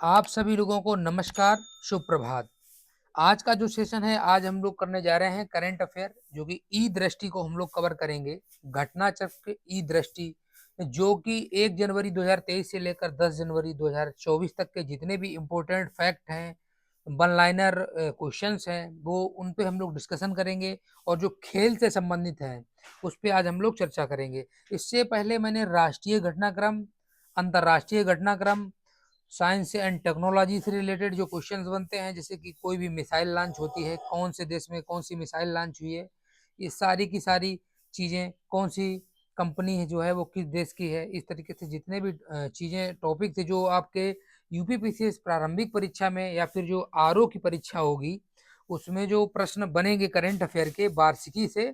आप सभी लोगों को नमस्कार, शुभ प्रभात। आज का जो सेशन है, आज हम लोग करने जा रहे हैं करंट अफेयर, जो कि ई दृष्टि को हम लोग कवर करेंगे। घटना चक्र ई दृष्टि, जो कि 1 जनवरी 2023 से लेकर 10 जनवरी 2024 तक के जितने भी इम्पोर्टेंट फैक्ट हैं, वन लाइनर क्वेश्चंस हैं, वो उन पे हम लोग डिस्कशन करेंगे। और जो खेल से संबंधित हैं, उस पे आज हम लोग चर्चा करेंगे। इससे पहले मैंने राष्ट्रीय घटनाक्रम, अंतर्राष्ट्रीय घटनाक्रम, साइंस एंड टेक्नोलॉजी से रिलेटेड जो क्वेश्चंस बनते हैं, जैसे कि कोई भी मिसाइल लॉन्च होती है, कौन से देश में कौन सी मिसाइल लॉन्च हुई है, ये सारी की सारी चीज़ें, कौन सी कंपनी है जो है वो किस देश की है, इस तरीके से जितने भी चीज़ें टॉपिक थे जो आपके यूपीपीसीएस प्रारंभिक परीक्षा में या फिर जो आरओ की परीक्षा होगी, उसमें जो प्रश्न बनेंगे करंट अफेयर के वार्षिकी से,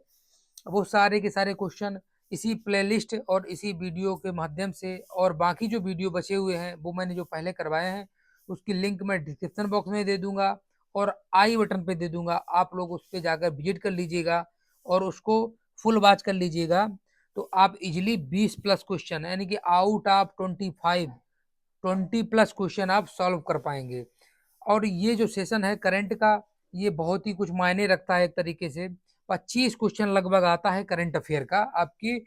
वो सारे के सारे क्वेश्चन इसी प्लेलिस्ट और इसी वीडियो के माध्यम से, और बाकी जो वीडियो बचे हुए हैं वो मैंने जो पहले करवाए हैं, उसकी लिंक मैं डिस्क्रिप्शन बॉक्स में दे दूंगा और आई बटन पे दे दूंगा। आप लोग उस पर जाकर विजिट कर लीजिएगा और उसको फुल वॉच कर लीजिएगा। तो आप इजिली 20 प्लस क्वेश्चन, यानी कि आउट ऑफ 20 प्लस क्वेश्चन आप सॉल्व कर पाएंगे। और ये जो सेशन है करंट का, ये बहुत ही कुछ मायने रखता है। एक तरीके से 25 क्वेश्चन लगभग आता है करंट अफेयर का आपकी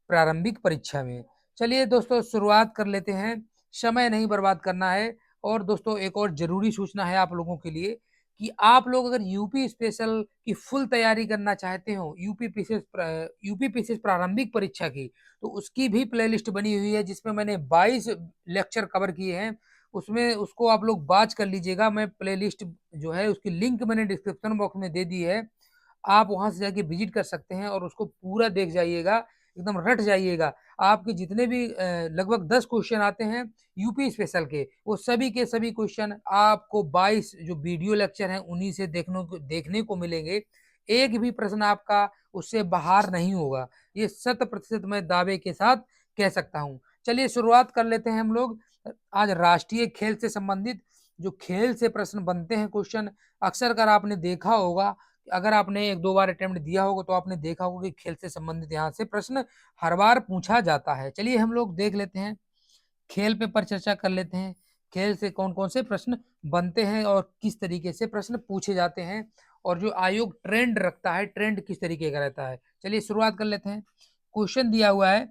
प्रारंभिक परीक्षा में। चलिए दोस्तों, शुरुआत कर लेते हैं, समय नहीं बर्बाद करना है। और दोस्तों, एक और जरूरी सूचना है आप लोगों के लिए कि आप लोग अगर यूपी स्पेशल की फुल तैयारी करना चाहते हो, यूपी पीसीएस प्रारंभिक परीक्षा की, तो उसकी भी प्लेलिस्ट बनी हुई है, जिसमें मैंने 22 लेक्चर कवर किए हैं। उसमें उसको आप लोग बाच कर लीजिएगा। मैं प्लेलिस्ट जो है उसकी लिंक मैंने डिस्क्रिप्शन बॉक्स में दे दी है, आप वहां से जाके विजिट कर सकते हैं और उसको पूरा देख जाइएगा, एकदम रट जाइएगा। आपके जितने भी लगभग 10 क्वेश्चन आते हैं यूपी स्पेशल के, वो सभी के सभी क्वेश्चन आपको 22 जो वीडियो लेक्चर हैं उन्हीं से देखने को मिलेंगे। एक भी प्रश्न आपका उससे बाहर नहीं होगा, ये 100% मैं दावे के साथ कह सकता हूँ। चलिए शुरुआत कर लेते हैं हम लोग। आज राष्ट्रीय खेल से संबंधित जो खेल से प्रश्न बनते हैं क्वेश्चन, अक्सर अगर आपने देखा होगा, अगर आपने 1-2 बार अटेम्प्ट दिया होगा तो आपने देखा होगा कि खेल से संबंधित यहाँ से प्रश्न हर बार पूछा जाता है। चलिए हम लोग देख लेते हैं, खेल पे पर चर्चा कर लेते हैं। खेल से कौन कौन से प्रश्न बनते हैं और किस तरीके से प्रश्न पूछे जाते हैं, और जो आयोग ट्रेंड रखता है, ट्रेंड किस तरीके का रहता है। चलिए शुरुआत कर लेते हैं। क्वेश्चन दिया हुआ है,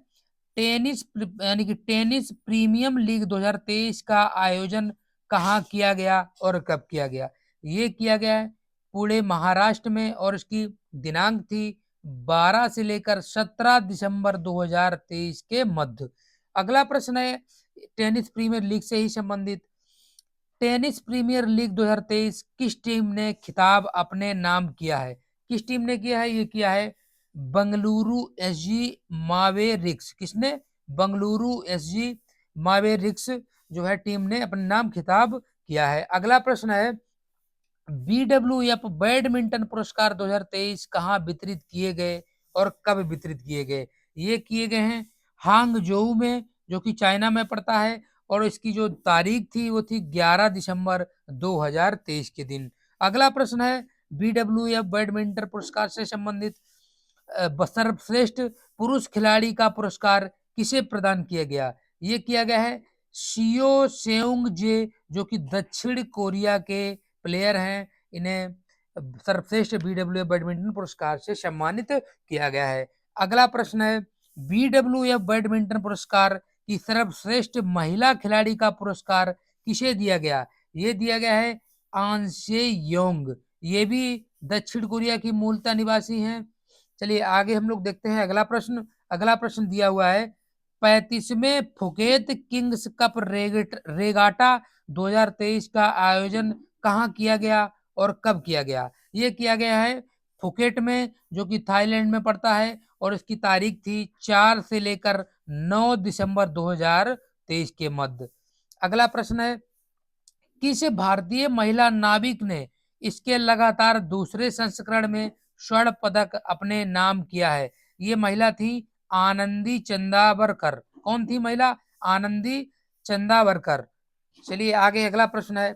यानी कि टेनिस प्रीमियम लीग 2023 का आयोजन कहाँ किया गया और कब किया गया। ये किया गया है पुणे महाराष्ट्र में, और इसकी दिनांक थी 12 से लेकर 17 दिसंबर 2023 के मध्य। अगला प्रश्न है टेनिस प्रीमियर लीग से ही संबंधित। टेनिस प्रीमियर लीग 2023 किस टीम ने खिताब अपने नाम किया है। किस टीम ने किया है, ये किया है बंगलुरु एसजी मावेरिक्स। किसने? बंगलुरु एसजी मावेरिक्स जो है टीम ने अपने नाम खिताब किया है। अगला प्रश्न है, BWF बैडमिंटन पुरस्कार 2023 कहाँ वितरित किए गए और कब वितरित किए गए। ये किए गए हैं हांगझोऊ में, जो कि चाइना में पड़ता है, और इसकी जो तारीख थी वो थी 11 दिसंबर 2023 के दिन। अगला प्रश्न है, BWF बैडमिंटन पुरस्कार से संबंधित सर्वश्रेष्ठ पुरुष खिलाड़ी का पुरस्कार किसे प्रदान किया गया। ये किया गया है शियो सेउंग जे, जो कि दक्षिण कोरिया के प्लेयर हैं। इन्हें सर्वश्रेष्ठ BWF बैडमिंटन पुरस्कार से सम्मानित किया गया है। अगला प्रश्न है, BWF बैडमिंटन पुरस्कार की सर्वश्रेष्ठ महिला खिलाड़ी का पुरस्कार किसे दिया गया। ये दिया गया है आंसे योंग, ये भी दक्षिण कोरिया की मूलतः निवासी हैं। चलिए आगे हम लोग देखते हैं अगला प्रश्न। अगला प्रश्न दिया हुआ है, 35वें फुकेत किंग्स कप रेगाटा 2023 का आयोजन कहाँ किया गया और कब किया गया। ये किया गया है फुकेट में, जो कि थाईलैंड में पड़ता है, और इसकी तारीख थी 4 से लेकर 9 दिसंबर 2023 के मध्य। अगला प्रश्न है, किस भारतीय महिला नाविक ने इसके लगातार दूसरे संस्करण में स्वर्ण पदक अपने नाम किया है। ये महिला थी आनंदी चंदावरकर। कौन थी महिला? आनंदी चंदावरकर। चलिए आगे अगला प्रश्न है,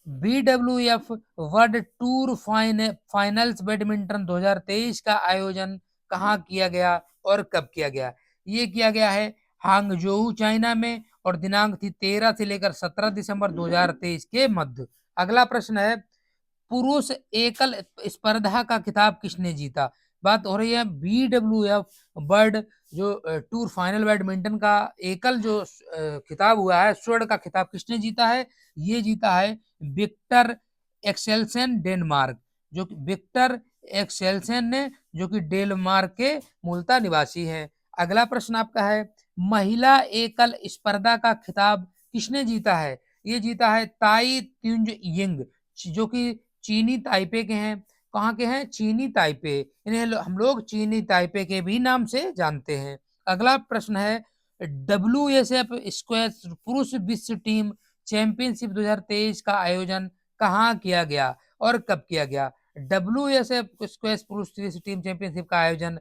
BWF world tour finals badminton 2023 का आयोजन कहाँ किया गया और कब किया गया। ये किया गया है हांगझोऊ चाइना में, और दिनांक थी 13 से लेकर 17 दिसंबर 2023 के मध्य। अगला प्रश्न है, पुरुष एकल स्पर्धा का खिताब किसने जीता? बात हो रही है BWF वर्ल्ड जो टूर फाइनल बैडमिंटन का एकल जो खिताब हुआ है, स्वर्ण का खिताब किसने जीता है? ये जीता है विक्टर एक्सेल्सन डेनमार्क, जो कि विक्टर एक्सेल्सन ने, जो कि डेनमार्क के मूलतः निवासी हैं। अगला प्रश्न आपका है, महिला एकल स्पर्धा का खिताब किसने जीता है? ये जीता है ताई त्युंज यिंग, जो कि चीनी ताइपे के हैं। कहाँ के हैं? चीनी ताइपे। इन्हें हम लोग चीनी ताइपे के भी नाम से जानते हैं। अगला प्रश्न है, WSF स्क्वैश पुरुष विश्व टीम चैंपियनशिप 2023 का आयोजन कहाँ किया गया और कब किया गया? WSF स्क्वैश पुरुष विश्व टीम चैंपियनशिप का आयोजन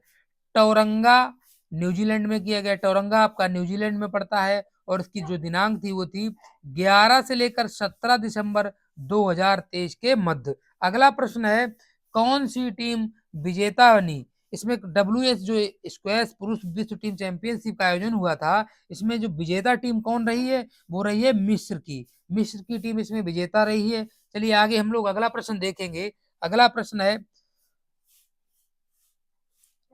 टोरंगा न्यूजीलैंड में किया गया। टोरंगा आपका न्यूजीलैंड में पड़ता है और इसकी जो दिनांक थी वो थी 11 से लेकर 17 दिसंबर 2023 के मध्य। अगला प्रश्न है, कौन सी टीम विजेता बनी? इसमें WS जो स्क्वैश पुरुष विश्व टीम चैंपियनशिप का आयोजन हुआ था, इसमें जो विजेता टीम कौन रही है? वो रही है मिस्र की। मिस्र की टीम इसमें विजेता रही है। चलिए आगे हम लोग अगला प्रश्न देखेंगे। अगला प्रश्न है,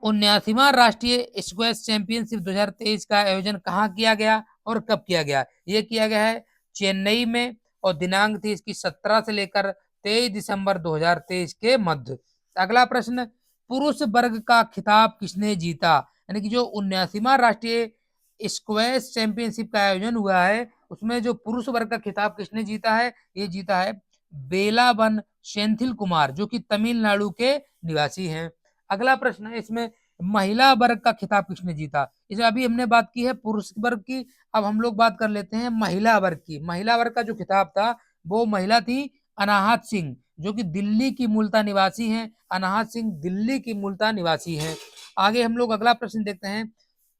79वां राष्ट्रीय स्क्वैश चैंपियनशिप 2023 का आयोजन कहाँ किया गया और कब किया गया? ये किया गया है चेन्नई में और दिनांक थी इसकी 17 से लेकर 23 दिसंबर 2023 के मध्य। अगला प्रश्न, पुरुष वर्ग का खिताब किसने जीता? यानी कि जो 79वां राष्ट्रीय स्क्वैश चैंपियनशिप का आयोजन हुआ है, उसमें जो पुरुष वर्ग का खिताब किसने जीता है? ये जीता है बेलावन सेंथिल कुमार, जो कि तमिलनाडु के निवासी हैं। अगला प्रश्न है, इसमें महिला वर्ग का खिताब किसने जीता? इसे अभी हमने बात की है पुरुष वर्ग की, अब हम लोग बात कर लेते हैं महिला वर्ग की। महिला वर्ग का जो खिताब था वो महिला थी अनाहत सिंह, जो कि दिल्ली की मूलतः निवासी हैं। अनाहत सिंह दिल्ली की मूलतः निवासी हैं। आगे हम लोग अगला प्रश्न देखते हैं,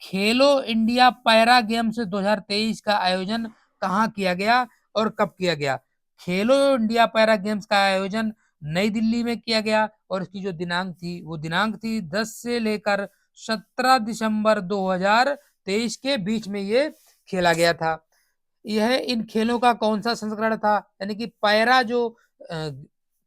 खेलो इंडिया पैरा गेम्स 2023 का आयोजन कहाँ किया गया और कब किया गया? खेलो इंडिया पैरा गेम्स का आयोजन नई दिल्ली में किया गया और इसकी जो दिनांक थी वो दिनांक थी 10 से लेकर 17 दिसंबर 2023 के बीच में ये खेला गया था। यह इन खेलों का कौन सा संस्करण था? यानी कि पैरा जो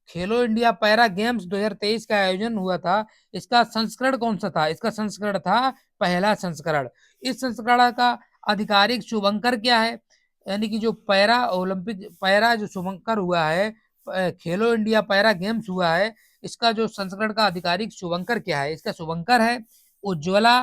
खेलो इंडिया पैरा गेम्स 2023 का आयोजन हुआ था, इसका संस्करण कौन सा था? इसका संस्करण था पहला संस्करण। इस संस्करण का आधिकारिक शुभंकर क्या है? यानी कि जो पैरा ओलंपिक पैरा जो शुभंकर हुआ है, खेलो इंडिया पैरा गेम्स हुआ है, इसका जो संस्करण का आधिकारिक शुभंकर क्या है? इसका शुभंकर है उज्ज्वला।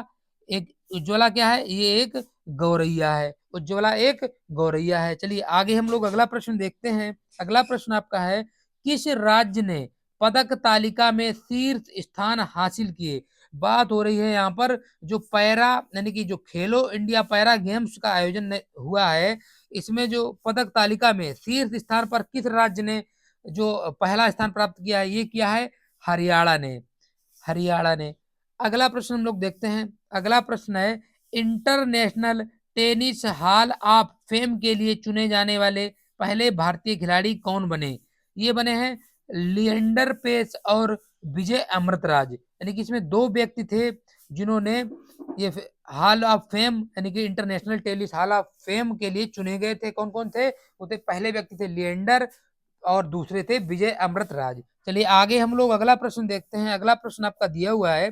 एक उज्ज्वला क्या है? ये एक गौरैया है। उज्ज्वला एक गौरैया है। चलिए आगे हम लोग अगला प्रश्न देखते हैं। अगला प्रश्न आपका है, किस राज्य ने पदक तालिका में शीर्ष स्थान हासिल किए? बात हो रही है यहाँ पर जो पैरा यानी कि जो खेलो इंडिया पैरा गेम्स का आयोजन हुआ है, इसमें जो पदक तालिका में शीर्ष स्थान पर किस राज्य ने जो पहला स्थान प्राप्त किया है? ये किया है हरियाणा ने। हरियाणा ने। अगला प्रश्न हम लोग देखते हैं। अगला प्रश्न है, international tennis hall of fame के लिए चुने जाने वाले पहले भारतीय खिलाड़ी कौन बने? ये बने हैं लिएंडर पेस और विजय अमृतराज। यानी कि इसमें दो व्यक्ति थे जिन्होंने ये हॉल ऑफ फेम यानी कि international tennis hall of fame के लिए चुने गए थे। कौन कौन थे? वो थे, पहले व्यक्ति थे लिएंडर और दूसरे थे विजय अमृतराज। चलिए आगे हम लोग अगला प्रश्न देखते हैं। अगला प्रश्न आपका दिया हुआ है,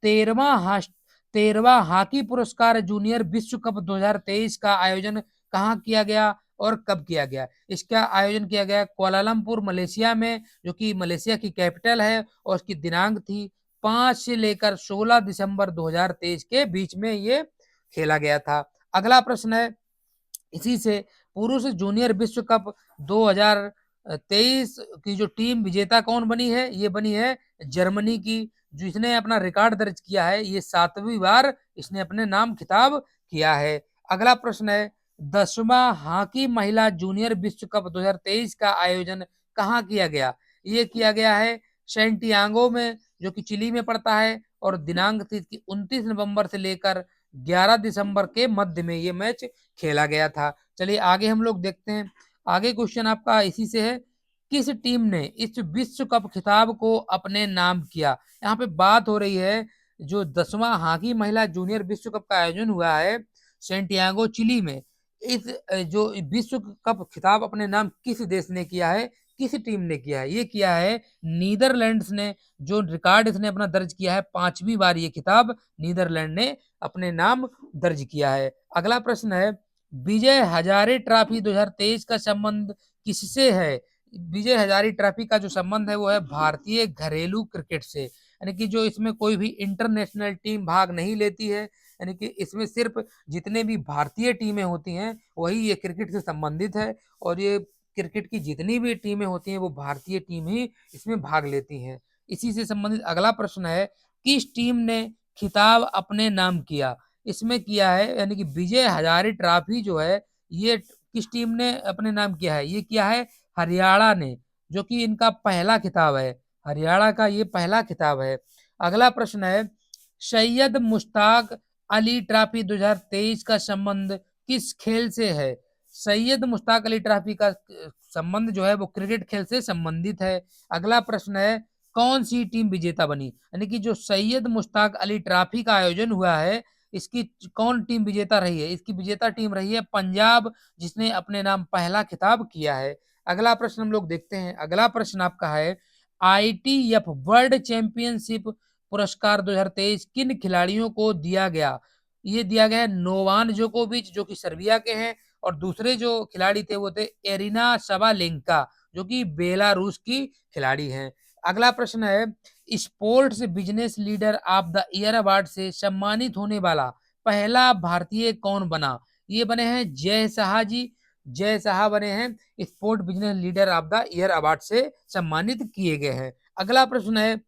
13वां हॉकी पुरस्कार जूनियर विश्व कप 2023 का आयोजन कहाँ किया गया और कब किया गया? इसका आयोजन किया गया कुआलालंपुर मलेशिया में, जो कि मलेशिया की कैपिटल है और इसकी दिनांक थी 5 से लेकर 16 दिसंबर 2023 के बीच में ये खेला गया था। अगला प्रश्न है, इसी से पुरुष जूनियर विश्व कप 2023 की जो टीम विजेता कौन बनी है? ये बनी है जर्मनी की, जिसने अपना रिकॉर्ड दर्ज किया है। ये 7वीं बार इसने अपने नाम खिताब किया है। अगला प्रश्न है, 10वां हॉकी महिला जूनियर विश्व कप 2023 का आयोजन कहाँ किया गया? ये किया गया है सैंटियागो में, जो कि चिली में पड़ता है और दिनांक थी 29 नवंबर से लेकर 11 दिसंबर के मध्य में ये मैच खेला गया था। चलिए आगे हम लोग देखते हैं। आगे क्वेश्चन आपका इसी से है, किस टीम ने इस विश्व कप खिताब को अपने नाम किया? यहाँ पे बात हो रही है जो 10वां हॉकी महिला जूनियर विश्व कप का आयोजन हुआ है सेंटियागो चिली में, इस जो विश्व कप खिताब अपने नाम किस देश ने किया है, किस टीम ने किया है? ये किया है नीदरलैंड्स ने, जो रिकॉर्ड इसने अपना दर्ज किया है, 5वीं बार ये खिताब नीदरलैंड ने अपने नाम दर्ज किया है। अगला प्रश्न है, विजय हजारे ट्रॉफी 2023 का संबंध किससे है? विजय हजारे ट्रॉफी का जो संबंध है वो है भारतीय घरेलू क्रिकेट से, यानी कि जो इसमें कोई भी इंटरनेशनल टीम भाग नहीं लेती है, यानी कि इसमें सिर्फ जितने भी भारतीय टीमें होती हैं वही ये क्रिकेट से संबंधित है, और ये क्रिकेट की जितनी भी टीमें होती हैं वो भारतीय टीम ही इसमें भाग लेती हैं। इसी से संबंधित अगला प्रश्न है, किस टीम ने खिताब अपने नाम किया? इसमें किया है, यानी कि विजय हजारे ट्रॉफी जो है ये किस टीम ने अपने नाम किया है? ये किया है हरियाणा ने, जो कि इनका पहला खिताब है। हरियाणा का ये पहला खिताब है। अगला प्रश्न है, सैयद मुश्ताक अली ट्रॉफी 2023 का संबंध किस खेल से है? सैयद मुश्ताक अली ट्रॉफी का संबंध जो है वो क्रिकेट खेल से संबंधित है। अगला प्रश्न है, कौन सी टीम विजेता बनी? यानी कि जो सैयद मुश्ताक अली ट्रॉफी का आयोजन हुआ है, इसकी कौन टीम विजेता रही है? इसकी विजेता टीम रही है पंजाब, जिसने अपने नाम पहला खिताब किया है। अगला प्रश्न हम लोग देखते हैं। अगला प्रश्न आपका है, ITF वर्ल्ड चैंपियनशिप पुरस्कार 2023 किन खिलाड़ियों को दिया गया? ये दिया गया है नोवाक जोकोविच, जो कि सर्बिया के हैं, और दूसरे जो खिलाड़ी थे वो थे एरिना सबालेंका, जो कि बेलारूस की खिलाड़ी हैं। अगला प्रश्न है, sports business leader of the year award से सम्मानित होने वाला पहला भारतीय कौन बना? ये बने हैं जय शाह जी। जय शाह बने हैं sport business leader of the year award से सम्मानित किए गए हैं। अगला प्रश्न है,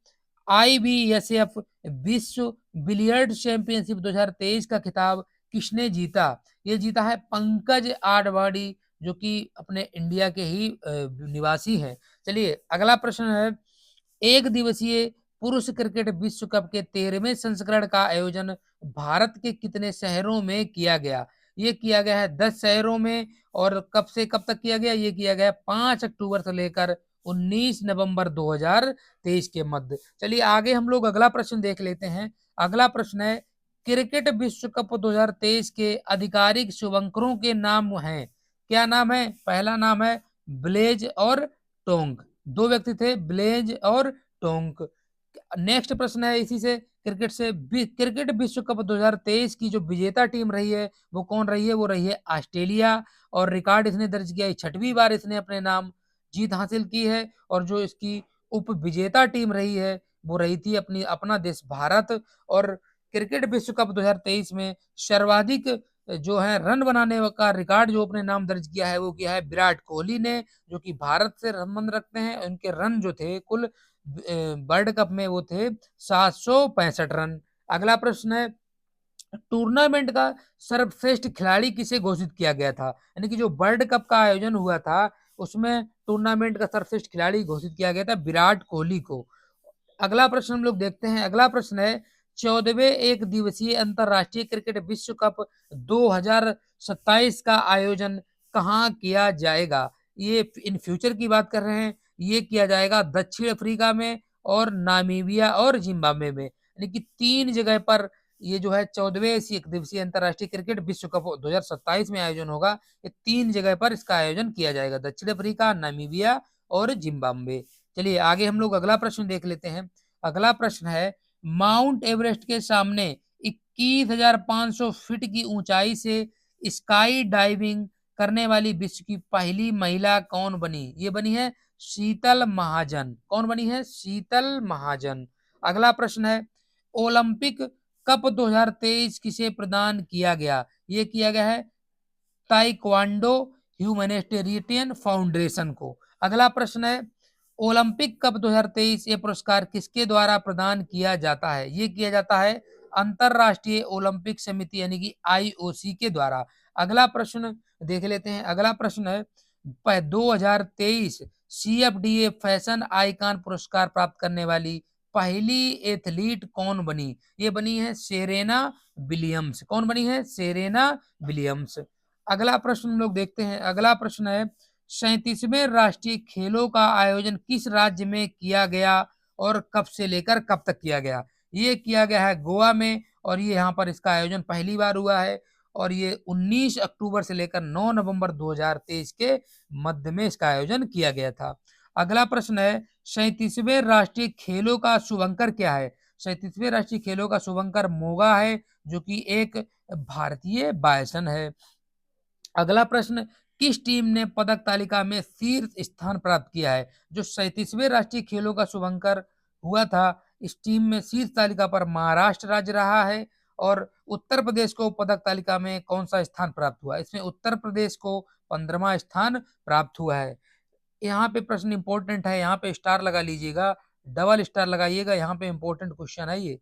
IBSF विश्व बिलियर्ड चैंपियनशिप 2023 का खिताब किसने जीता? ये जीता है पंकज आडवाणी, जो कि अपने इंडिया के ही निवासी हैं। चलिए अगला प्रश्न है, एक दिवसीय पुरुष क्रिकेट विश्व कप के 13वें संस्करण का आयोजन भारत के कितने शहरों में किया गया? ये किया गया है 10 शहरों में, और कब से कब तक किया गया? ये किया गया 5 अक्टूबर से लेकर 19 नवंबर 2023 के मध्य। चलिए आगे हम लोग अगला प्रश्न देख लेते हैं। अगला प्रश्न है, क्रिकेट विश्व कप 2023 के आधिकारिक शुभंकरों के नाम हैं। क्या नाम है? पहला नाम है ब्लेज और टोंक, दो व्यक्ति थे ब्लेज और टोंक। नेक्स्ट प्रश्न है इसी से क्रिकेट से, क्रिकेट विश्व कप 2023 की जो विजेता टीम रही है वो कौन रही है? वो रही है ऑस्ट्रेलिया, और रिकॉर्ड इसने दर्ज किया है, 6वीं बार इसने अपने नाम जीत हासिल की है। और जो इसकी उप विजेता टीम रही है वो रही थी अपना देश भारत। और क्रिकेट विश्व कप 2023 में सर्वाधिक जो है रन बनाने का रिकॉर्ड जो अपने नाम दर्ज किया है वो किया है विराट कोहली ने, जो कि भारत से संबंध रखते हैं। उनके रन जो थे कुल वर्ल्ड कप में वो थे 765 रन। अगला प्रश्न है, टूर्नामेंट का सर्वश्रेष्ठ खिलाड़ी किसे घोषित किया गया था? यानी कि जो वर्ल्ड कप का आयोजन हुआ था उसमें टूर्नामेंट का सर्वश्रेष्ठ खिलाड़ी घोषित किया गया था विराट कोहली को। अगला प्रश्न हम लोग देखते हैं। अगला प्रश्न है, 14वें एक दिवसीय अंतरराष्ट्रीय क्रिकेट विश्व कप 2027 का आयोजन कहाँ किया जाएगा? ये इन फ्यूचर की बात कर रहे हैं। ये किया जाएगा दक्षिण अफ्रीका में, और नामीबिया और जिम्बाब्वे में, यानी कि 3 जगह पर ये जो है 14वें एक दिवसीय अंतरराष्ट्रीय क्रिकेट विश्व कप 2027 में आयोजन होगा। ये 3 जगह पर इसका आयोजन किया जाएगा, दक्षिण अफ्रीका, नामीबिया और जिम्बाब्वे। चलिए आगे हम लोग अगला प्रश्न देख लेते हैं। अगला प्रश्न है, माउंट एवरेस्ट के सामने 21,500 फीट की ऊंचाई से स्काई डाइविंग करने वाली विश्व की पहली महिला कौन बनी? ये बनी है शीतल महाजन। कौन बनी है? शीतल महाजन। अगला प्रश्न है, ओलंपिक कप 2023 किसे प्रदान किया गया? ये किया गया है ताइक्वांडो ह्यूमैनिटेरियन फाउंडेशन को। अगला प्रश्न है, ओलंपिक कप 2023 ये पुरस्कार किसके द्वारा प्रदान किया जाता है? ये किया जाता है अंतरराष्ट्रीय ओलंपिक समिति यानी कि IOC के द्वारा। अगला प्रश्न देख लेते हैं। अगला प्रश्न है, 2023 CFDA फैशन आइकॉन पुरस्कार प्राप्त करने वाली पहली एथलीट कौन बनी? ये बनी है सेरेना विलियम्स। कौन बनी है? Serena Williams. अगला प्रश्न हम लोग देखते हैं। अगला प्रश्न है, 37वें राष्ट्रीय खेलों का आयोजन किस राज्य में किया गया और कब से लेकर कब तक किया गया? ये किया गया है गोवा में, और ये यहाँ पर इसका आयोजन पहली बार हुआ है। और ये 19 अक्टूबर से लेकर 9 नवंबर 2023 के मध्य में इसका आयोजन किया गया था। अगला प्रश्न है, 37वें राष्ट्रीय खेलों का शुभंकर क्या है? 37वें राष्ट्रीय खेलों का शुभंकर मोगा है, जो कि एक भारतीय बायसन है। अगला प्रश्न, किस टीम ने पदक तालिका में शीर्ष स्थान प्राप्त किया है? जो 37वें राष्ट्रीय खेलों का शुभंकर हुआ था, इस टीम में शीर्ष तालिका पर महाराष्ट्र राज्य रहा है। और उत्तर प्रदेश को पदक तालिका में कौन सा स्थान प्राप्त हुआ? इसमें उत्तर प्रदेश को 15वां स्थान प्राप्त हुआ है। यहाँ पे प्रश्न इंपॉर्टेंट है, यहाँ पे स्टार लगा लीजिएगा, डबल स्टार लगाइएगा, यहाँ पे इंपॉर्टेंट क्वेश्चन है ये,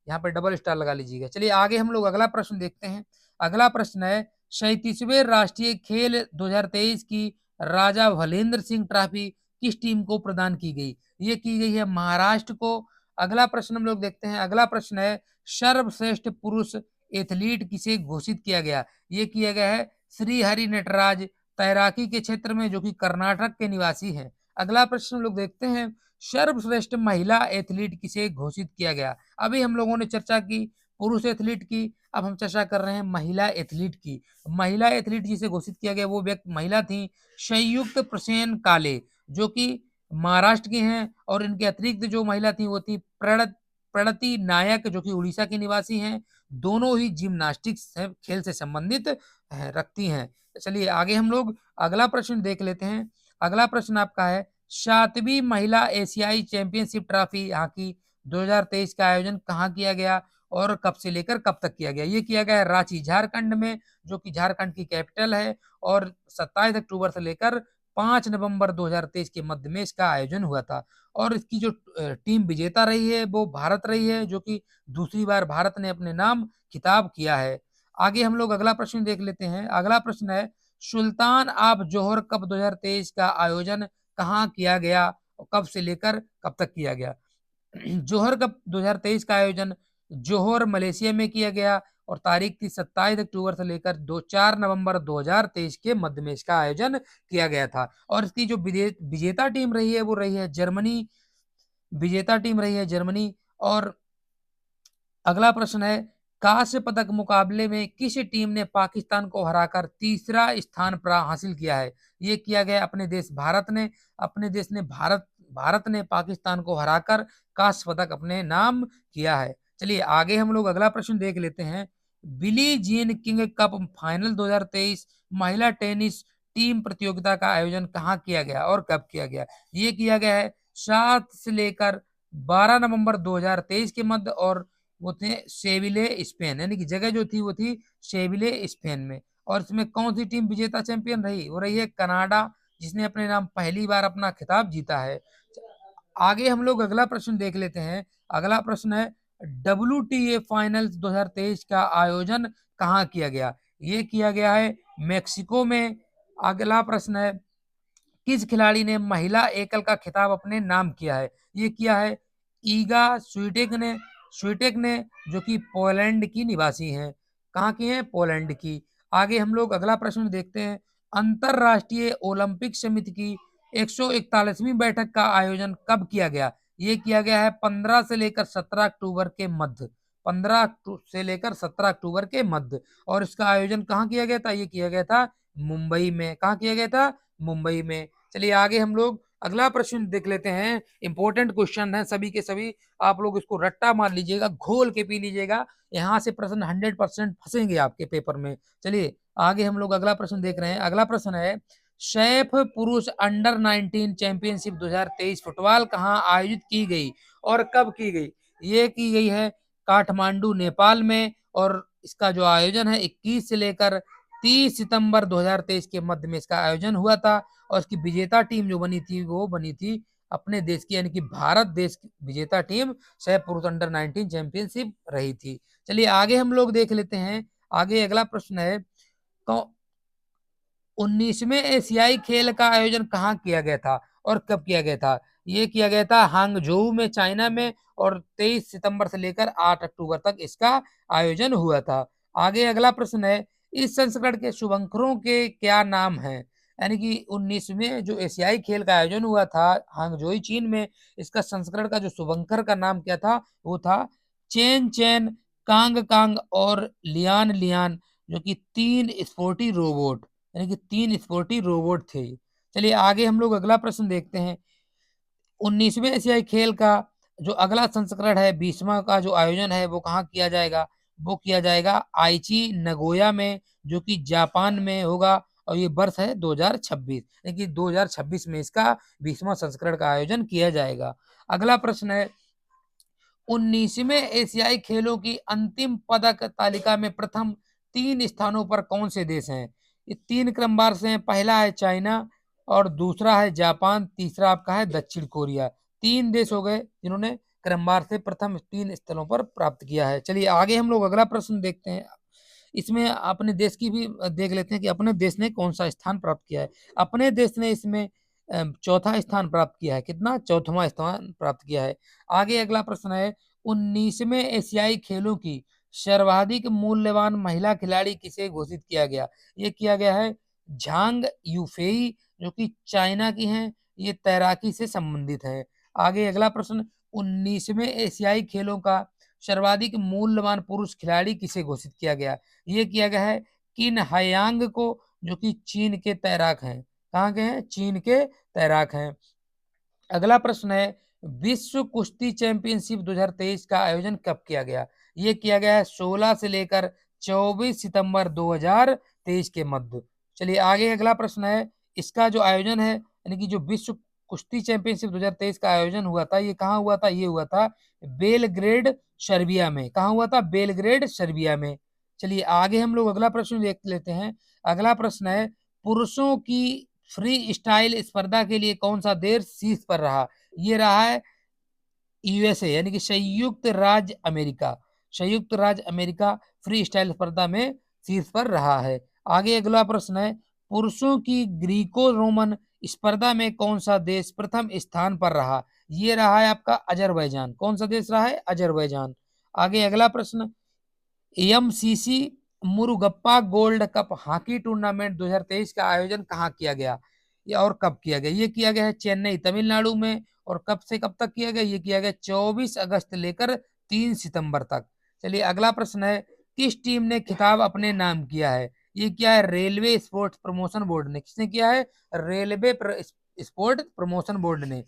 यहाँ पे डबल स्टार लगा लीजिएगा। चलिए आगे हम लोग अगला प्रश्न देखते हैं। अगला प्रश्न है, 37वें राष्ट्रीय खेल 2023 की राजा भलेंद्र सिंह ट्रॉफी किस टीम को प्रदान की गई? ये की गई है महाराष्ट्र को। अगला प्रश्न हम लोग देखते हैं। अगला प्रश्न है, सर्वश्रेष्ठ पुरुष एथलीट किसे घोषित किया गया? ये किया गया है श्री हरि नटराज, तैराकी के क्षेत्र में, जो कि कर्नाटक के निवासी हैं। अगला प्रश्न हम लोग देखते हैं, सर्वश्रेष्ठ महिला एथलीट किसे घोषित किया गया? अभी हम लोगों ने चर्चा की पुरुष एथलीट की, अब हम चर्चा कर रहे हैं महिला एथलीट की। महिला एथलीट जिसे घोषित किया गया वो व्यक्ति महिला थी संयुक्त प्रसेन काले, जो कि महाराष्ट्र की हैं। और इनके अतिरिक्त जो महिला थी वो थी प्रणति नायक, जो कि उड़ीसा की निवासी हैं। दोनों ही जिम्नास्टिक्स खेल से संबंधित रखती हैं। चलिए आगे हम लोग अगला प्रश्न देख लेते हैं। अगला प्रश्न आपका है, 7वीं महिला एशियाई चैंपियनशिप ट्रॉफी यहाँ की 2023 का आयोजन कहाँ किया गया और कब से लेकर कब तक किया गया? ये किया गया है रांची झारखंड में, जो कि झारखंड की कैपिटल है। और 27 अक्टूबर से लेकर 5 नवंबर 2023 के मध्य में इसका आयोजन हुआ था। और इसकी जो टीम विजेता रही है वो भारत रही है, जो कि दूसरी बार भारत ने अपने नाम खिताब किया है। आगे हम लोग अगला प्रश्न देख लेते हैं। अगला प्रश्न है, सुल्तान ऑफ जोहर कप 2023 का आयोजन कहाँ किया गया और कब से लेकर कब तक किया गया? जोहर कप 2023 का आयोजन जोहर मलेशिया में किया गया और तारीख थी 27 अक्टूबर से लेकर 4 नवंबर 2023 के मध्य में इसका आयोजन किया गया था। और इसकी जो विजेता टीम रही है वो रही है जर्मनी, विजेता टीम रही है जर्मनी। और अगला प्रश्न है, कांस्य पदक मुकाबले में किस टीम ने पाकिस्तान को हराकर तीसरा स्थान हासिल किया है? ये किया गया अपने देश भारत ने। अपने देश ने भारत ने पाकिस्तान को हराकर कांस्य पदक अपने नाम किया है। चलिए आगे हम लोग अगला प्रश्न देख लेते हैं। Billie Jean King cup final 2023 महिला टेनिस टीम प्रतियोगिता का आयोजन कहाँ किया गया और कब किया गया? ये किया गया है 7 से लेकर 12 नवंबर 2023 के मध्य, और वो थे सेविले स्पेन, यानी कि जगह जो थी वो थी सेविले स्पेन में। और इसमें कौन सी टीम विजेता चैंपियन रही? वो रही है कनाडा, जिसने अपने नाम पहली बार अपना खिताब जीता है। आगे हम लोग अगला प्रश्न देख लेते हैं। अगला प्रश्न है, WTA फाइनल्स 2023 का आयोजन कहाँ किया गया? ये किया गया है मेक्सिको में। अगला प्रश्न है, किस खिलाड़ी ने महिला एकल का खिताब अपने नाम किया है? ये किया है ईगा स्विटेक ने, जो कि पोलैंड की निवासी हैं। कहाँ की हैं? पोलैंड की। आगे हम लोग अगला प्रश्न देखते हैं। अंतरराष्ट्रीय ओलंपिक समिति की 141वीं बैठक का आयोजन कब किया गया? ये किया गया है 15 से लेकर 17 अक्टूबर के मध्य, 15 से लेकर 17 अक्टूबर के मध्य। और इसका आयोजन कहाँ किया गया था? ये किया गया था मुंबई में। कहाँ किया गया था? मुंबई में। चलिए आगे हम लोग अगला प्रश्न देख लेते हैं। इंपॉर्टेंट क्वेश्चन है सभी के सभी, आप लोग इसको रट्टा मार लीजिएगा, घोल के पी लीजिएगा, यहाँ से प्रश्न 100% फंसेंगे आपके पेपर में। चलिए आगे हम लोग अगला प्रश्न देख रहे हैं। अगला प्रश्न है, सैफ पुरुष अंडर 19 चैंपियनशिप 2023 फुटबॉल कहाँ आयोजित की गई और कब की गई? ये की गई है काठमांडू नेपाल में। और इसका जो आयोजन है 21 से लेकर 30 सितंबर 2023 के मध्य में इसका आयोजन हुआ था। और इसकी विजेता टीम जो बनी थी वो बनी थी अपने देश की, यानी कि भारत देश की विजेता टीम सह पुरुष अंडर 19 चैंपियनशिप रही थी। चलिए आगे हम लोग देख लेते हैं। आगे अगला प्रश्न है, 19वें एशियाई खेल का आयोजन कहाँ किया गया था और कब किया गया था? ये किया गया था हांगझोऊ में, चाइना में। और 23 सितंबर से लेकर 8 अक्टूबर तक इसका आयोजन हुआ था। आगे अगला प्रश्न है, इस संस्करण के शुभंकरों के क्या नाम हैं? यानी कि 19वें जो एशियाई खेल का आयोजन हुआ था हांगझोऊ चीन में, इसका संस्करण का जो शुभंकर का नाम क्या था? वो था चेन चेन, कांग कांग और लियान लियान। जो कि 3 स्पोर्टी रोबोट, यानी कि 3 स्पोर्टी रोबोट थे। चलिए आगे हम लोग अगला प्रश्न देखते हैं। 19वें एशियाई खेल का जो अगला संस्करण है, 20वां का जो आयोजन है वो कहाँ किया जाएगा? वो किया जाएगा आइची नगोया में, जो कि जापान में होगा और ये वर्ष है 2026, यानी कि 2026 में इसका 20वां संस्करण का आयोजन किया जाएगा। अगला प्रश्न है 19वें एशियाई खेलों की अंतिम पदक तालिका में प्रथम 3 स्थानों पर कौन से देश हैं? ये 3 क्रमवार से हैं। पहला है चाइना और दूसरा है जापान, तीसरा आपका है दक्षिण कोरिया। 3 देश हो गए जिन्होंने क्रमवार से प्रथम 3 स्थलों पर प्राप्त किया है। चलिए आगे हम लोग अगला प्रश्न देखते हैं। इसमें अपने देश की भी देख लेते हैं कि अपने देश ने कौन-सा स्थान प्राप्त किया है। अपने देश ने इसमें चौथा स्थान प्राप्त किया है। कितना? चौथवां स्थान प्राप्त किया है। आगे अगला प्रश्न है 19वें एशियाई खेलों की सर्वाधिक मूल्यवान महिला खिलाड़ी किसे घोषित किया गया? ये किया गया है झांग यूफेई, जो कि चाइना की हैं, ये तैराकी से संबंधित है। आगे अगला प्रश्न 19वें एशियाई खेलों का सर्वाधिक मूल्यवान पुरुष खिलाड़ी किसे घोषित किया गया? ये किया गया है किन हायांग को, जो कि चीन के तैराक हैं। कहाँ के हैं? चीन के तैराक हैं। अगला प्रश्न है विश्व कुश्ती चैंपियनशिप 2023 का आयोजन कब किया गया? ये किया गया है 16 से लेकर 24 सितंबर 2023 के मध्य। चलिए आगे अगला प्रश्न है इसका जो आयोजन है, यानी कि जो विश्व कुश्ती चैंपियनशिप 2023 का आयोजन हुआ था, ये कहाँ हुआ था? ये हुआ था बेलग्रेड, सर्बिया में। कहाँ हुआ था? बेलग्रेड, सर्बिया में। चलिए आगे हम लोग अगला प्रश्न देख लेते हैं। अगला प्रश्न है पुरुषों की फ्री स्टाइल स्पर्धा के लिए कौन सा देश शीर्ष पर रहा? ये रहा है यूएसए, यानी कि संयुक्त राज्य अमेरिका। संयुक्त राज्य अमेरिका फ्री स्टाइल स्पर्धा में शीर्ष पर रहा है। आगे अगला प्रश्न है पुरुषों की ग्रीको रोमन स्पर्धा में कौन सा देश प्रथम स्थान पर रहा? ये रहा है आपका अजरबैजान। कौन सा देश रहा है? अजरबैजान। आगे अगला प्रश्न MCC Murugappa gold cup hockey tournament 2023 का आयोजन कहाँ किया गया? ये और कब किया गया? ये किया गया है चेन्नई, तमिलनाडु में। और कब से कब तक किया गया? ये किया गया 24 अगस्त लेकर 3 सितंबर तक। चलिए अगला प्रश्न है किस टीम ने खिताब अपने नाम किया है? ये क्या है? रेलवे स्पोर्ट्स प्रमोशन बोर्ड ने। किसने किया है? स्पोर्ट प्रमोशन बोर्ड ने।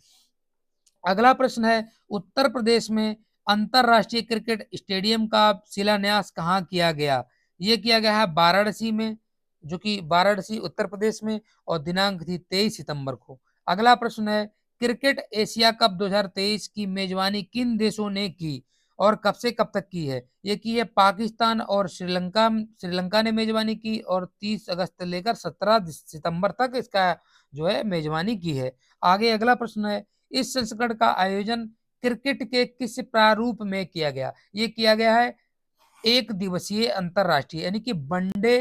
अगला प्रश्न है उत्तर प्रदेश में अंतरराष्ट्रीय क्रिकेट स्टेडियम का शिलान्यास कहाँ किया गया? ये किया गया है वाराणसी में, जो कि वाराणसी उत्तर प्रदेश में, और दिनांक थी 23 सितंबर को। अगला प्रश्न है क्रिकेट एशिया कप 2023 की मेजबानी किन देशों ने की और कब से कब तक की है? ये की है पाकिस्तान और श्रीलंका। श्रीलंका ने मेजबानी की और 30 अगस्त से लेकर 17 सितंबर तक इसका जो है मेजबानी की है। आगे अगला प्रश्न है इस संस्करण का आयोजन क्रिकेट के किस प्रारूप में किया गया? ये किया गया है एक दिवसीय अंतरराष्ट्रीय, यानी कि वनडे,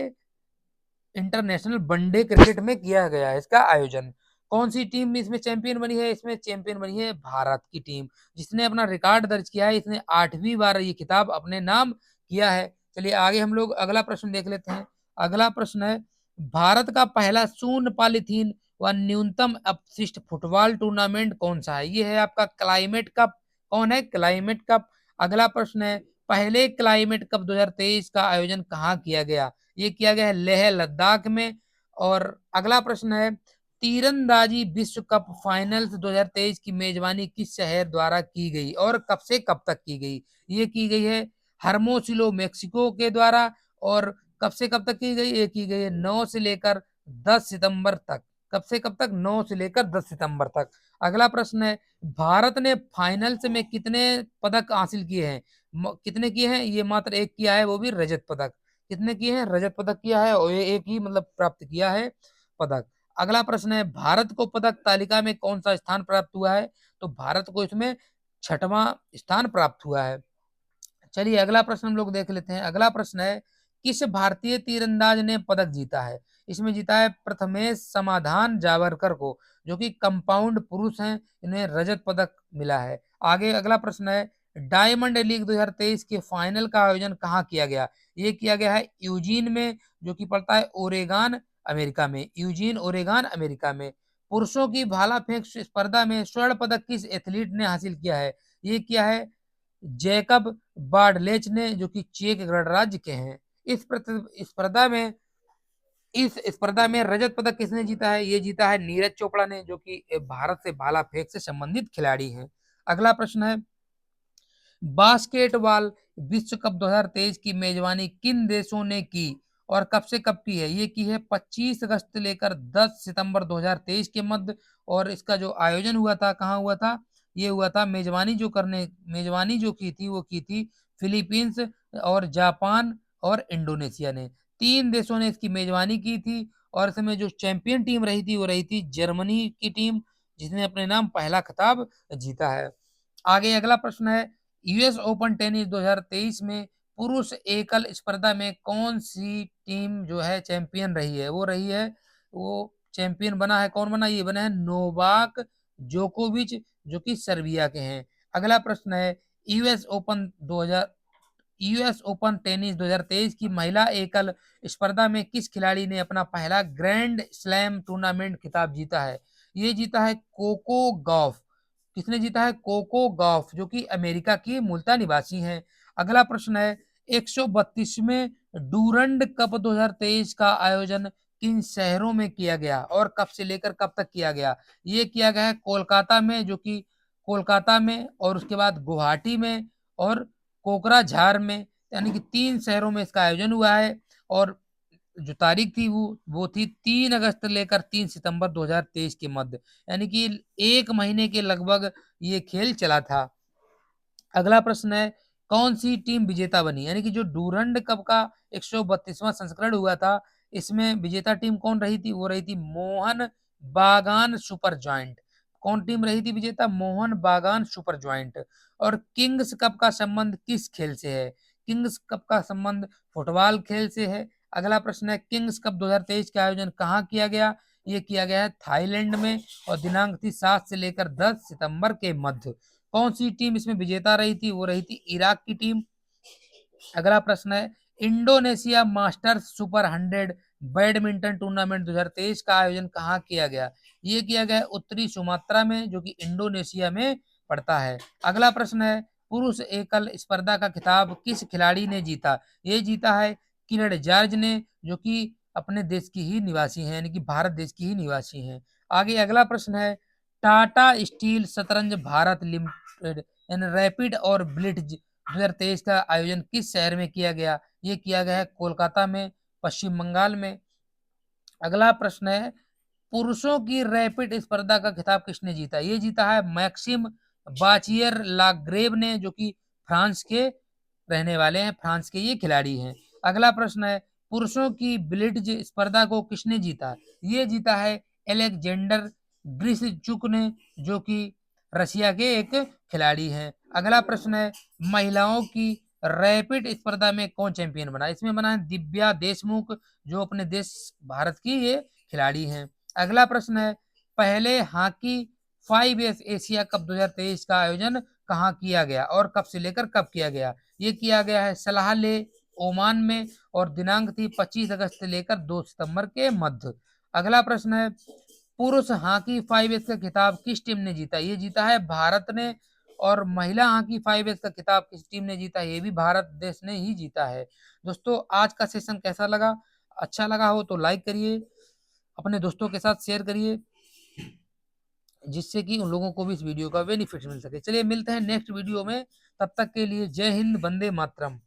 इंटरनेशनल वनडे क्रिकेट में किया गया है इसका आयोजन। कौन सी टीम इसमें चैंपियन बनी है? इसमें चैंपियन बनी है भारत की टीम, जिसने अपना रिकॉर्ड दर्ज किया है। इसने 8वीं बार ये खिताब अपने नाम किया है। चलिए आगे हम लोग अगला प्रश्न देख लेते हैं। अगला प्रश्न है भारत का पहला शून्य पॉलीथीन व न्यूनतम अपशिष्ट फुटबॉल टूर्नामेंट कौन सा है? ये है आपका क्लाइमेट कप। कौन है? Climate cup. अगला प्रश्न है पहले क्लाइमेट कप 2023 का आयोजन कहाँ किया गया? ये किया गया है लेह लद्दाख में। और अगला प्रश्न है तीरंदाजी विश्व कप फाइनल्स 2023 की मेजबानी किस शहर द्वारा की गई और कब से कब तक की गई? ये की गई है हर्मोसिलो मेक्सिको के द्वारा। और कब से कब तक की गई? ये की गई है 9 से लेकर 10 सितंबर तक। कब से कब तक? 9 से लेकर 10 सितंबर तक। अगला प्रश्न है भारत ने फाइनल्स में कितने पदक हासिल किए हैं? कितने किए हैं? ये मात्र एक किया है, वो भी रजत पदक। कितने किए हैं? रजत पदक किया है और ये एक ही मतलब प्राप्त किया है पदक। अगला प्रश्न है भारत को पदक तालिका में कौन सा स्थान प्राप्त हुआ है? तो भारत को इसमें 6वां स्थान प्राप्त हुआ है। चलिए अगला प्रश्न हम लोग देख लेते हैं। अगला प्रश्न है किस भारतीय तीरंदाज ने पदक जीता है? इसमें जीता है प्रथमेश समाधान जावरकर को, जो कि कंपाउंड पुरुष हैं, इन्हें रजत पदक मिला है। आगे अगला प्रश्न है डायमंड लीग 2023 के फाइनल का आयोजन कहाँ किया गया? ये किया गया है यूजीन में, जो कि पड़ता है ओरेगान अमेरिका में। यूजीन, ओरेगान अमेरिका में। पुरुषों की भाला फेंक स्पर्धा में स्वर्ण पदक किस एथलीट ने हासिल किया है? ये किया है जैकब बार्डलेच ने, जो कि चेक गणराज्य के हैं। इस स्पर्धा में रजत पदक किसने जीता है? ये जीता है नीरज चोपड़ा ने, जो कि भारत से भाला फेंक से संबंधित खिलाड़ी हैं। अगला प्रश्न है, बास्केटबॉल विश्व कप 2023 की मेजबानी किन देशों ने की और कब से कब की है? ये की है 25 अगस्त से लेकर 10 सितंबर 2023 के मध्य। और इसका जो आयोजन हुआ था, कहाँ हुआ था? ये हुआ था, मेजबानी जो की थी वो की थी फिलीपींस और जापान और इंडोनेशिया ने। 3 देशों ने इसकी मेजबानी की थी और इसमें जो चैंपियन टीम रही थी वो रही थी जर्मनी की टीम, जिसने अपने नाम पहला खिताब जीता है। आगे अगला प्रश्न है, यूएस ओपन टेनिस 2023 में पुरुष एकल स्पर्धा में कौन सी टीम जो है चैंपियन रही है? वो चैंपियन बना है, कौन बना? ये बना है नोवाक जोकोविच, जो कि सर्बिया के हैं। अगला प्रश्न है, US open 2000 US open tennis 2023 की महिला एकल स्पर्धा में किस खिलाड़ी ने अपना पहला ग्रैंड स्लैम टूर्नामेंट खिताब जीता है? ये जीता है कोको गॉफ। किसने जीता है? कोको गॉफ, जो कि अमेरिका की मूलतः निवासी हैं। अगला प्रश्न है, 132वें डूरंड कप 2023 का आयोजन किन शहरों में किया गया और कब से लेकर कब तक किया गया? ये किया गया है कोलकाता में, जो कि कोलकाता में, और उसके बाद गुवाहाटी में और कोकराझार में, यानी कि 3 शहरों में इसका आयोजन हुआ है। और जो तारीख थी वो थी 3 अगस्त लेकर 3 सितंबर 2023 के मध्य, यानी कि 1 महीने के लगभग ये खेल चला था। अगला प्रश्न है, कौन सी टीम विजेता बनी? यानी कि जो डूरंड कप का 132वां संस्करण हुआ था, इसमें विजेता टीम कौन रही थी? वो रही थी मोहन बागान सुपर जॉइंट। कौन टीम रही थी विजेता? मोहन बागान सुपर जॉइंट। और किंग्स कप का संबंध किस खेल से है? किंग्स कप का संबंध फुटबॉल खेल से है। अगला प्रश्न है, किंग्स कप 2023 का आयोजन कहाँ किया गया? ये किया गया है थाईलैंड में और दिनांक थी 7 से लेकर 10 सितंबर के मध्य। कौन सी टीम इसमें विजेता रही थी? वो रही थी इराक की टीम। अगला प्रश्न है, Indonesia masters super 100 badminton tournament 2023 का आयोजन कहाँ किया गया? ये किया गया है उत्तरी सुमात्रा में, जो कि इंडोनेशिया में पड़ता है। अगला प्रश्न है, पुरुष एकल स्पर्धा का खिताब किस खिलाड़ी ने जीता? ये जीता है किरण जॉर्ज ने, जो कि अपने देश की ही निवासी हैं, यानी कि भारत देश की ही निवासी हैं। आगे अगला प्रश्न है, टाटा स्टील शतरंज भारत लिमिटेड यानी रैपिड और ब्लिट्ज 2023 का आयोजन किस शहर में किया गया? ये किया गया है कोलकाता में, पश्चिम बंगाल में। अगला प्रश्न है, पुरुषों की रैपिड स्पर्धा का खिताब किसने जीता? ये जीता है मैक्सिम बाचियर लाग्रेव ने, जो कि फ्रांस के रहने वाले हैं, फ्रांस के ये खिलाड़ी हैं। अगला प्रश्न है, पुरुषों की ब्लिट्ज स्पर्धा को किसने जीता? ये जीता है एलेक्जेंडर ग्रिसचुक ने, जो कि रशिया के एक खिलाड़ी हैं। अगला प्रश्न है, महिलाओं की रैपिड स्पर्धा में कौन चैंपियन बना? इसमें बना है दिव्या देशमुख, जो अपने देश भारत की ये खिलाड़ी हैं। अगला प्रश्न है, पहले हॉकी 5S एशिया कप 2023 का आयोजन कहाँ किया गया और कब से लेकर कब किया गया? ये किया गया है सलाहले ओमान में और दिनांक थी 25 अगस्त से लेकर 2 सितंबर के मध्य। अगला प्रश्न है, पुरुष हॉकी 5S का खिताब किस टीम ने जीता? ये जीता है भारत ने। और महिला हॉकी 5S का खिताब किस टीम ने जीता? ये भी भारत देश ने ही जीता है। दोस्तों, आज का सेशन कैसा लगा? अच्छा लगा हो तो लाइक करिए, अपने दोस्तों के साथ शेयर करिए, जिससे कि उन लोगों को भी इस वीडियो का बेनिफिट मिल सके। चलिए मिलते हैं नेक्स्ट वीडियो में, तब तक के लिए जय हिंद, वंदे मातरम।